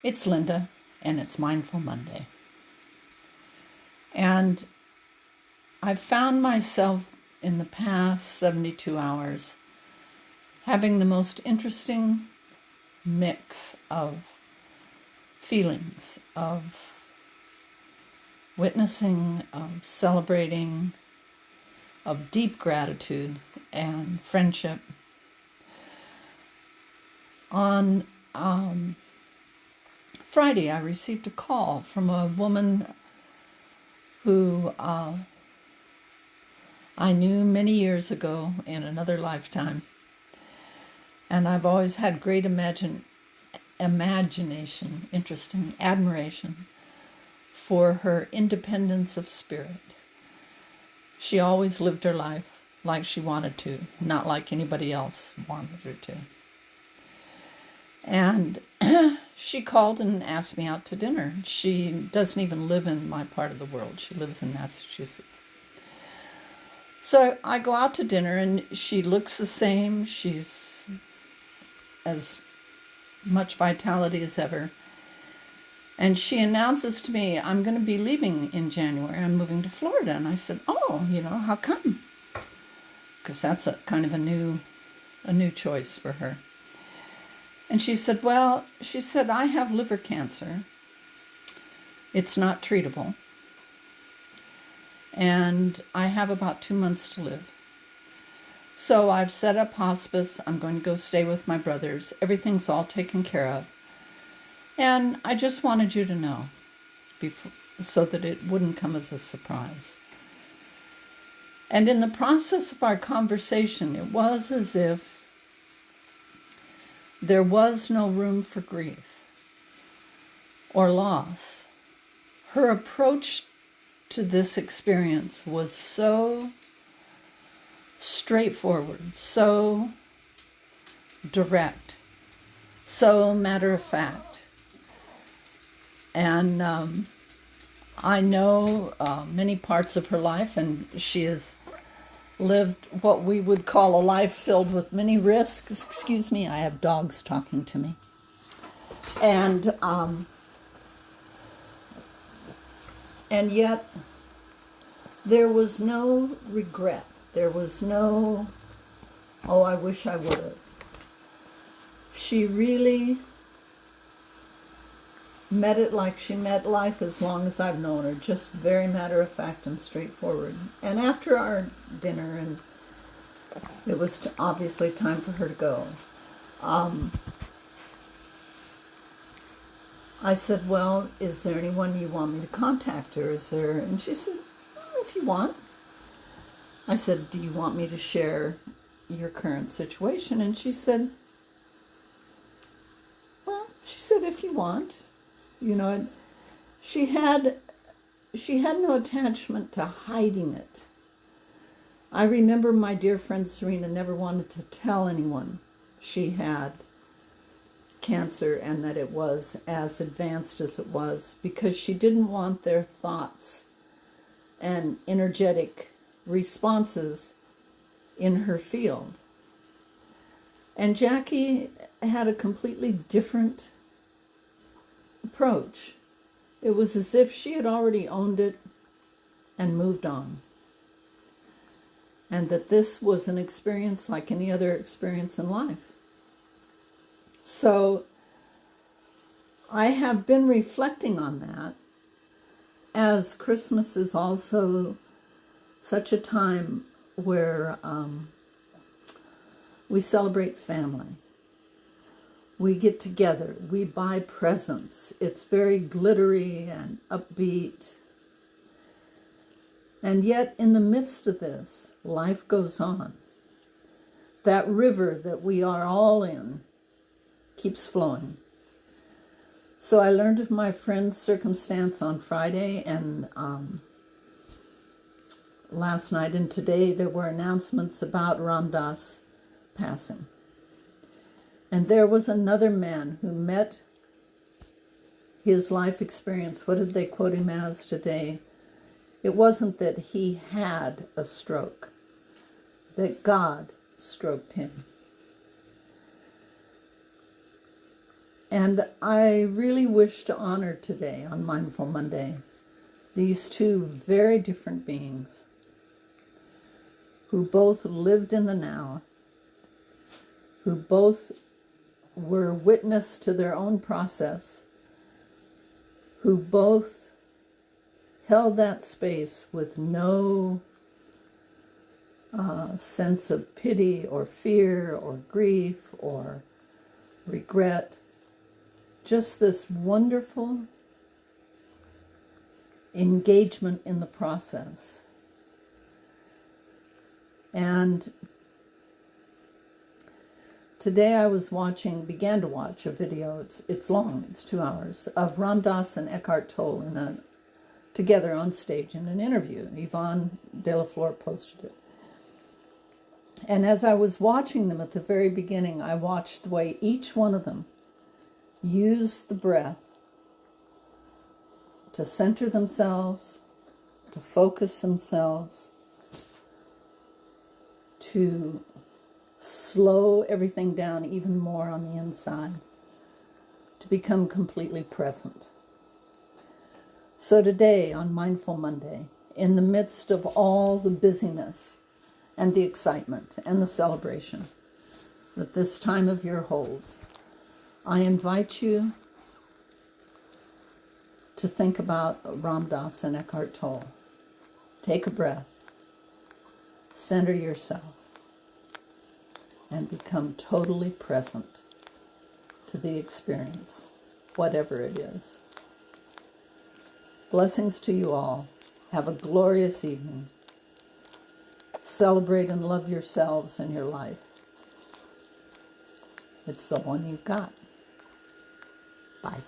It's Linda, and it's Mindful Monday. And I've found myself in the past 72 hours having the most interesting mix of feelings, of witnessing, of celebrating, of deep gratitude and friendship. On Friday, I received a call from a woman who I knew many years ago in another lifetime. And I've always had great imagination, interesting admiration for her independence of spirit. She always lived her life like she wanted to, not like anybody else wanted her to. And she called and asked me out to dinner. She doesn't even live in my part of the world. She lives in Massachusetts. So I go out to dinner and she looks the same. She's as much vitality as ever. And she announces to me, I'm going to be leaving in January. I'm moving to Florida. And I said, how come? Because that's a kind of a new choice for her. And she said, I have liver cancer. It's not treatable. And I have about 2 months to live. So I've set up hospice. I'm going to go stay with my brothers. Everything's all taken care of. And I just wanted you to know so that it wouldn't come as a surprise. And in the process of our conversation, it was as if there was no room for grief or loss. Her approach to this experience was so straightforward, so direct, so matter of fact. And I know many parts of her life, and she has lived what we would call a life filled with many risks. Excuse me, I have dogs talking to me. And yet there was no regret. There was no, I wish I would have. She really met it like she met life as long as I've known her, just very matter of fact and straightforward. And after our dinner, and it was obviously time for her to go, I said, well, is there anyone you want me to contact her? And she said, if you want. I said, do you want me to share your current situation? And she said, if you want. She had no attachment to hiding it. I remember my dear friend Serena never wanted to tell anyone she had cancer and that it was as advanced as it was, because she didn't want their thoughts and energetic responses in her field. And Jackie had a completely different approach. It was as if she had already owned it and moved on. And that this was an experience like any other experience in life. So I have been reflecting on that, as Christmas is also such a time where we celebrate family. We get together, we buy presents. It's very glittery and upbeat. And yet, in the midst of this, life goes on. That river that we are all in keeps flowing. So I learned of my friend's circumstance on Friday, and last night and today there were announcements about Ram Dass passing. And there was another man who met his life experience. What did they quote him as today? It wasn't that he had a stroke, that God stroked him. And I really wish to honor today on Mindful Monday these two very different beings who both lived in the now, who both were witness to their own process, who both held that space with no sense of pity or fear or grief or regret, just this wonderful engagement in the process. And today I began to watch a video, it's long, it's 2 hours, of Ram Dass and Eckhart Tolle together on stage in an interview. Yvonne De La Flor posted it. And as I was watching them at the very beginning, I watched the way each one of them used the breath to center themselves, to focus themselves, to slow everything down even more on the inside, to become completely present. So today, on Mindful Monday, in the midst of all the busyness and the excitement and the celebration that this time of year holds, I invite you to think about Ram Dass and Eckhart Tolle. Take a breath, center yourself, and become totally present to the experience, whatever it is. Blessings to you all. Have a glorious evening. Celebrate and love yourselves and your life. It's the one you've got. Bye.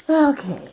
Okay.